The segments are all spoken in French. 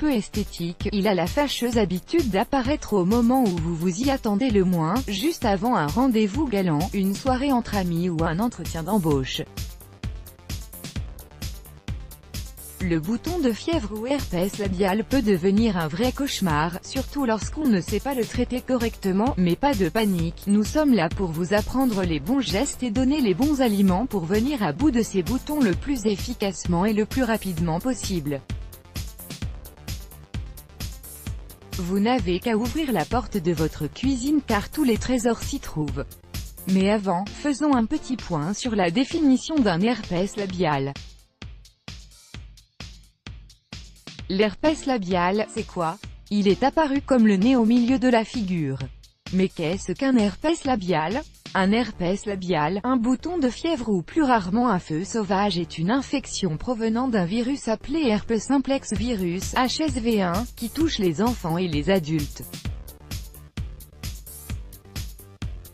peu esthétique, il a la fâcheuse habitude d'apparaître au moment où vous vous y attendez le moins, juste avant un rendez-vous galant, une soirée entre amis ou un entretien d'embauche. Le bouton de fièvre ou herpès labial peut devenir un vrai cauchemar, surtout lorsqu'on ne sait pas le traiter correctement, mais pas de panique, nous sommes là pour vous apprendre les bons gestes et donner les bons aliments pour venir à bout de ces boutons le plus efficacement et le plus rapidement possible. Vous n'avez qu'à ouvrir la porte de votre cuisine car tous les trésors s'y trouvent. Mais avant, faisons un petit point sur la définition d'un herpès labial. L'herpès labial, c'est quoi? Il est apparu comme le nez au milieu de la figure. Mais qu'est-ce qu'un herpès labial? Un herpès labial, un bouton de fièvre ou plus rarement un feu sauvage est une infection provenant d'un virus appelé herpes simplex virus, HSV1, qui touche les enfants et les adultes.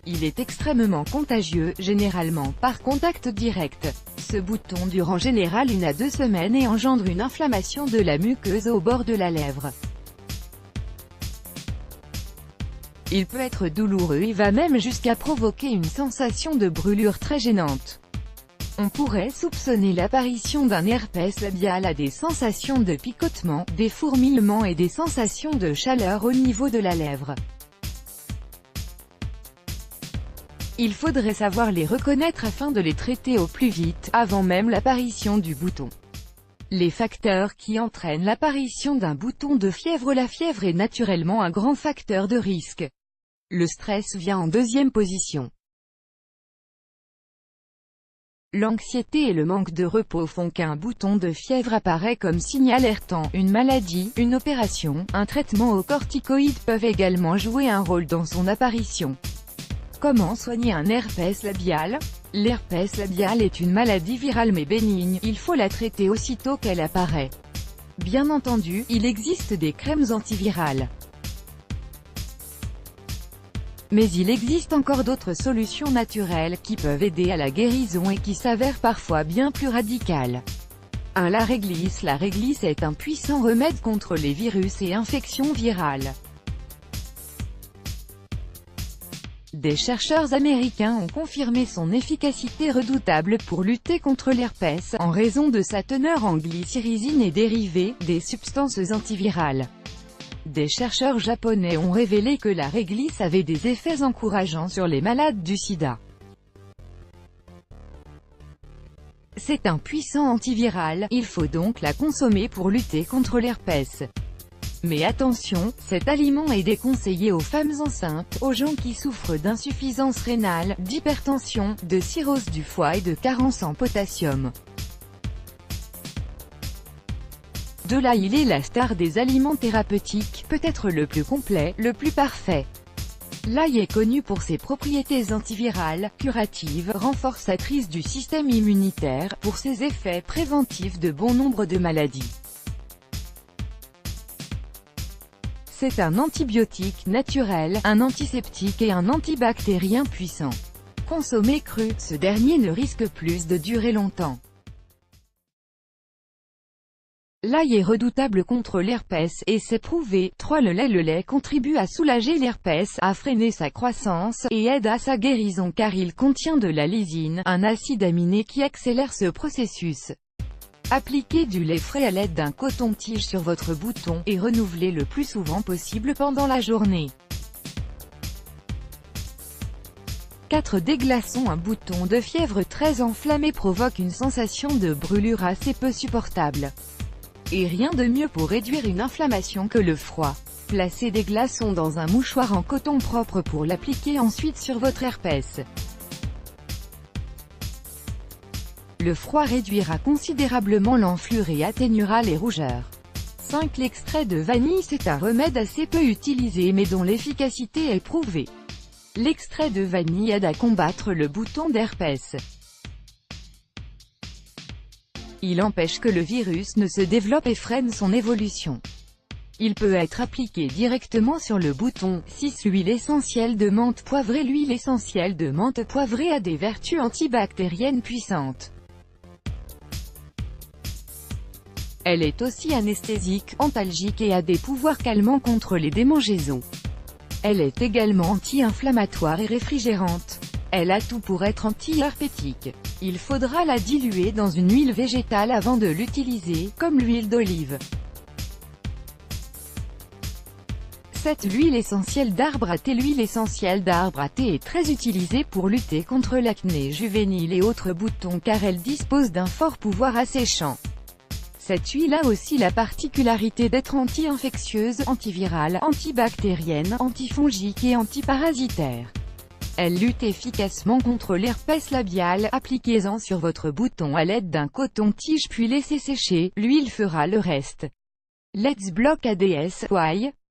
Il est extrêmement contagieux, généralement par contact direct. Ce bouton dure en général 1 à 2 semaines et engendre une inflammation de la muqueuse au bord de la lèvre. Il peut être douloureux et va même jusqu'à provoquer une sensation de brûlure très gênante. On pourrait soupçonner l'apparition d'un herpès labial à des sensations de picotement, des fourmillements et des sensations de chaleur au niveau de la lèvre. Il faudrait savoir les reconnaître afin de les traiter au plus vite, avant même l'apparition du bouton. Les facteurs qui entraînent l'apparition d'un bouton de fièvre. La fièvre est naturellement un grand facteur de risque. Le stress vient en deuxième position. L'anxiété et le manque de repos font qu'un bouton de fièvre apparaît comme signe alertant. Une maladie, une opération, un traitement aux corticoïdes peuvent également jouer un rôle dans son apparition. Comment soigner un herpès labial? L'herpès labial est une maladie virale mais bénigne, il faut la traiter aussitôt qu'elle apparaît. Bien entendu, il existe des crèmes antivirales. Mais il existe encore d'autres solutions naturelles qui peuvent aider à la guérison et qui s'avèrent parfois bien plus radicales. 1. La réglisse. La réglisse est un puissant remède contre les virus et infections virales. Des chercheurs américains ont confirmé son efficacité redoutable pour lutter contre l'herpès, en raison de sa teneur en glycyrrhizine et dérivés, des substances antivirales. Des chercheurs japonais ont révélé que la réglisse avait des effets encourageants sur les malades du sida. C'est un puissant antiviral, il faut donc la consommer pour lutter contre l'herpès. Mais attention, cet aliment est déconseillé aux femmes enceintes, aux gens qui souffrent d'insuffisance rénale, d'hypertension, de cirrhose du foie et de carence en potassium. De là il est la star des aliments thérapeutiques, peut-être le plus complet, le plus parfait. L'ail est connu pour ses propriétés antivirales, curatives, renforçatrices du système immunitaire, pour ses effets préventifs de bon nombre de maladies. C'est un antibiotique naturel, un antiseptique et un antibactérien puissant. Consommé cru, ce dernier ne risque plus de durer longtemps. L'ail est redoutable contre l'herpès, et c'est prouvé. 3. Le lait contribue à soulager l'herpès, à freiner sa croissance, et aide à sa guérison car il contient de la lysine, un acide aminé qui accélère ce processus. Appliquez du lait frais à l'aide d'un coton-tige sur votre bouton, et renouvelez le plus souvent possible pendant la journée. 4. Des glaçons. Un bouton de fièvre très enflammé provoque une sensation de brûlure assez peu supportable. Et rien de mieux pour réduire une inflammation que le froid. Placez des glaçons dans un mouchoir en coton propre pour l'appliquer ensuite sur votre herpès. Le froid réduira considérablement l'enflure et atténuera les rougeurs. 5. L'extrait de vanille. C'est un remède assez peu utilisé mais dont l'efficacité est prouvée. L'extrait de vanille aide à combattre le bouton d'herpès. Il empêche que le virus ne se développe et freine son évolution. Il peut être appliqué directement sur le bouton. 6. L'huile essentielle de menthe poivrée. L'huile essentielle de menthe poivrée a des vertus antibactériennes puissantes. Elle est aussi anesthésique, antalgique et a des pouvoirs calmants contre les démangeaisons. Elle est également anti-inflammatoire et réfrigérante. Elle a tout pour être anti-herpétique. Il faudra la diluer dans une huile végétale avant de l'utiliser, comme l'huile d'olive. Cette huile essentielle d'arbre à thé. L'huile essentielle d'arbre à thé est très utilisée pour lutter contre l'acné juvénile et autres boutons car elle dispose d'un fort pouvoir asséchant. Cette huile a aussi la particularité d'être anti-infectieuse, antivirale, antibactérienne, antifongique et antiparasitaire. Elle lutte efficacement contre l'herpès labial. Appliquez-en sur votre bouton à l'aide d'un coton-tige puis laissez sécher, l'huile fera le reste. Let's block ADS, why?